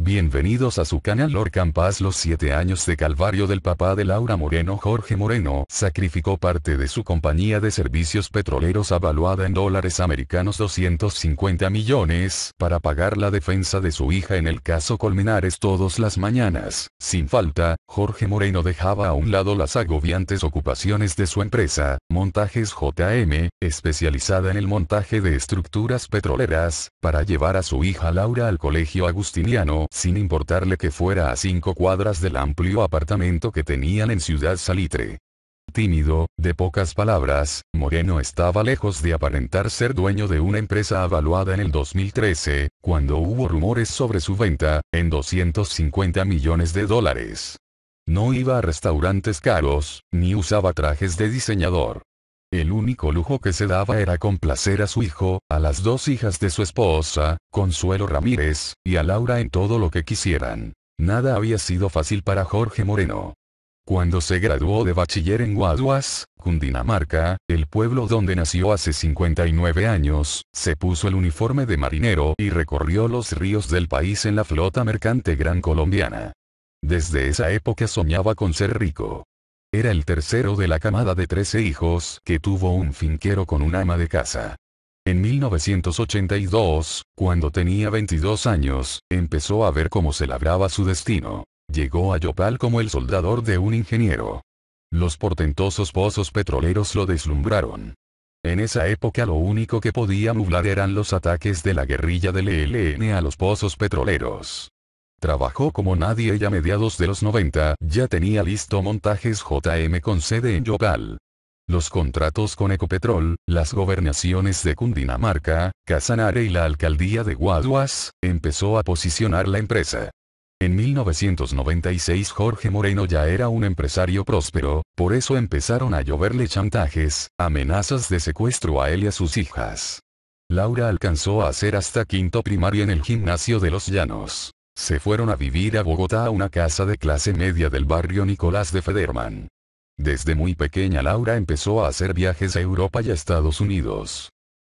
Bienvenidos a su canal Lord Campas. Los 7 años de calvario del papá de Laura Moreno. Jorge Moreno sacrificó parte de su compañía de servicios petroleros avaluada en dólares americanos 250 millones para pagar la defensa de su hija en el caso Colmenares. Todas las mañanas, sin falta, Jorge Moreno dejaba a un lado las agobiantes ocupaciones de su empresa, Montajes JM, especializada en el montaje de estructuras petroleras, para llevar a su hija Laura al colegio agustiniano, sin importarle que fuera a 5 cuadras del amplio apartamento que tenían en Ciudad Salitre. Tímido, de pocas palabras, Moreno estaba lejos de aparentar ser dueño de una empresa avaluada en el 2013, cuando hubo rumores sobre su venta, en 250 millones de dólares. No iba a restaurantes caros, ni usaba trajes de diseñador. El único lujo que se daba era complacer a su hijo, a las 2 hijas de su esposa, Consuelo Ramírez, y a Laura en todo lo que quisieran. Nada había sido fácil para Jorge Moreno. Cuando se graduó de bachiller en Guaduas, Cundinamarca, el pueblo donde nació hace 59 años, se puso el uniforme de marinero y recorrió los ríos del país en la flota mercante Gran Colombiana. Desde esa época soñaba con ser rico. Era el tercero de la camada de 13 hijos que tuvo un finquero con un ama de casa. En 1982, cuando tenía 22 años, empezó a ver cómo se labraba su destino. Llegó a Yopal como el soldador de un ingeniero. Los portentosos pozos petroleros lo deslumbraron. En esa época lo único que podía nublar eran los ataques de la guerrilla del ELN a los pozos petroleros. Trabajó como nadie y a mediados de los 90 ya tenía listo Montajes JM con sede en Yopal. Los contratos con Ecopetrol, las gobernaciones de Cundinamarca, Casanare y la alcaldía de Guaduas, empezó a posicionar la empresa. En 1996 Jorge Moreno ya era un empresario próspero, por eso empezaron a lloverle chantajes, amenazas de secuestro a él y a sus hijas. Laura alcanzó a hacer hasta quinto primaria en el gimnasio de Los Llanos. Se fueron a vivir a Bogotá a una casa de clase media del barrio Nicolás de Federman. Desde muy pequeña Laura empezó a hacer viajes a Europa y a Estados Unidos.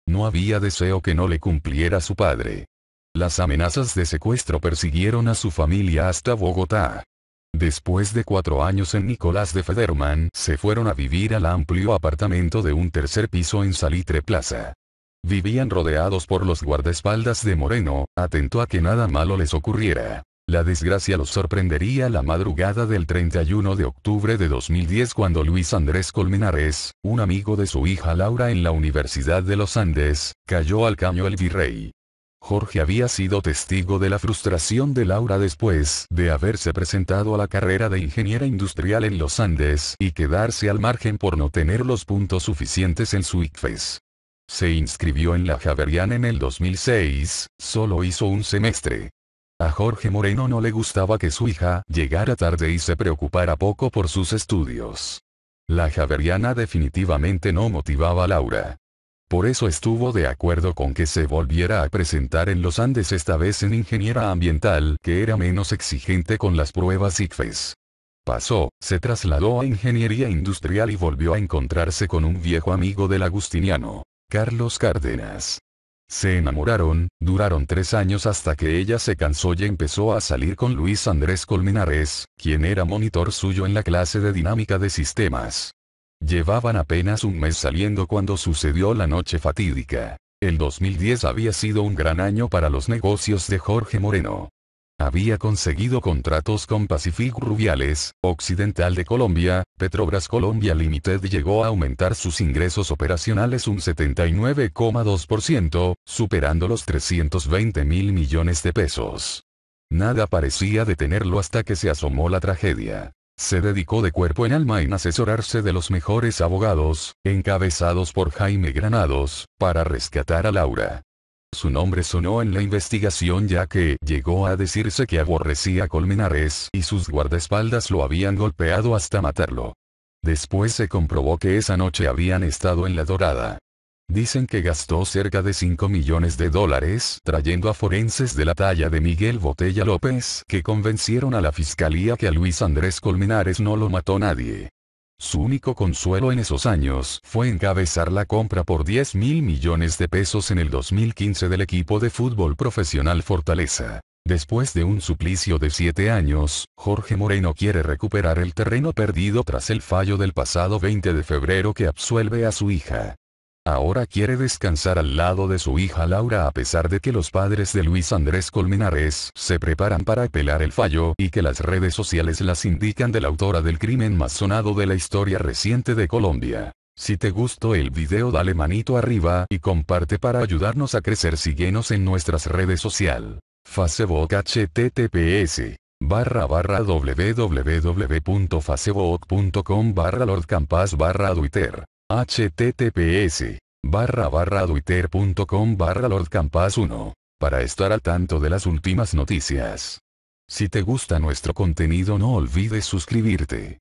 No había deseo que no le cumpliera su padre. Las amenazas de secuestro persiguieron a su familia hasta Bogotá. Después de 4 años en Nicolás de Federman, se fueron a vivir al amplio apartamento de un tercer piso en Salitre Plaza. Vivían rodeados por los guardaespaldas de Moreno, atento a que nada malo les ocurriera. La desgracia los sorprendería la madrugada del 31 de octubre de 2010 cuando Luis Andrés Colmenares, un amigo de su hija Laura en la Universidad de los Andes, cayó al caño El Virrey. Jorge había sido testigo de la frustración de Laura después de haberse presentado a la carrera de ingeniera industrial en los Andes y quedarse al margen por no tener los puntos suficientes en su ICFES. Se inscribió en la Javeriana en el 2006, solo hizo un semestre. A Jorge Moreno no le gustaba que su hija llegara tarde y se preocupara poco por sus estudios. La Javeriana definitivamente no motivaba a Laura. Por eso estuvo de acuerdo con que se volviera a presentar en los Andes, esta vez en ingeniera ambiental, que era menos exigente con las pruebas ICFES. Pasó, se trasladó a ingeniería industrial y volvió a encontrarse con un viejo amigo del agustiniano, Carlos Cárdenas. Se enamoraron, duraron 3 años hasta que ella se cansó y empezó a salir con Luis Andrés Colmenares, quien era monitor suyo en la clase de dinámica de sistemas. Llevaban apenas un mes saliendo cuando sucedió la noche fatídica. El 2010 había sido un gran año para los negocios de Jorge Moreno. Había conseguido contratos con Pacific Rubiales, Occidental de Colombia, Petrobras Colombia Limited y llegó a aumentar sus ingresos operacionales un 79,2%, superando los 320.000 millones de pesos. Nada parecía detenerlo hasta que se asomó la tragedia. Se dedicó de cuerpo en alma en asesorarse de los mejores abogados, encabezados por Jaime Granados, para rescatar a Laura. Su nombre sonó en la investigación ya que llegó a decirse que aborrecía a Colmenares y sus guardaespaldas lo habían golpeado hasta matarlo. Después se comprobó que esa noche habían estado en La Dorada. Dicen que gastó cerca de 5 millones de dólares trayendo a forenses de la talla de Miguel Botella López que convencieron a la fiscalía que a Luis Andrés Colmenares no lo mató nadie. Su único consuelo en esos años fue encabezar la compra por 10.000 millones de pesos en el 2015 del equipo de fútbol profesional Fortaleza. Después de un suplicio de 7 años, Jorge Moreno quiere recuperar el terreno perdido tras el fallo del pasado 20 de febrero que absuelve a su hija. Ahora quiere descansar al lado de su hija Laura a pesar de que los padres de Luis Andrés Colmenares se preparan para apelar el fallo y que las redes sociales las indican de la autora del crimen más sonado de la historia reciente de Colombia. Si te gustó el video dale manito arriba y comparte para ayudarnos a crecer. Síguenos en nuestras redes sociales. Facebook https://www.facebook.com/lordcampas/ Twitter https://twitter.com/lordcampas1 para estar al tanto de las últimas noticias. Si te gusta nuestro contenido no olvides suscribirte.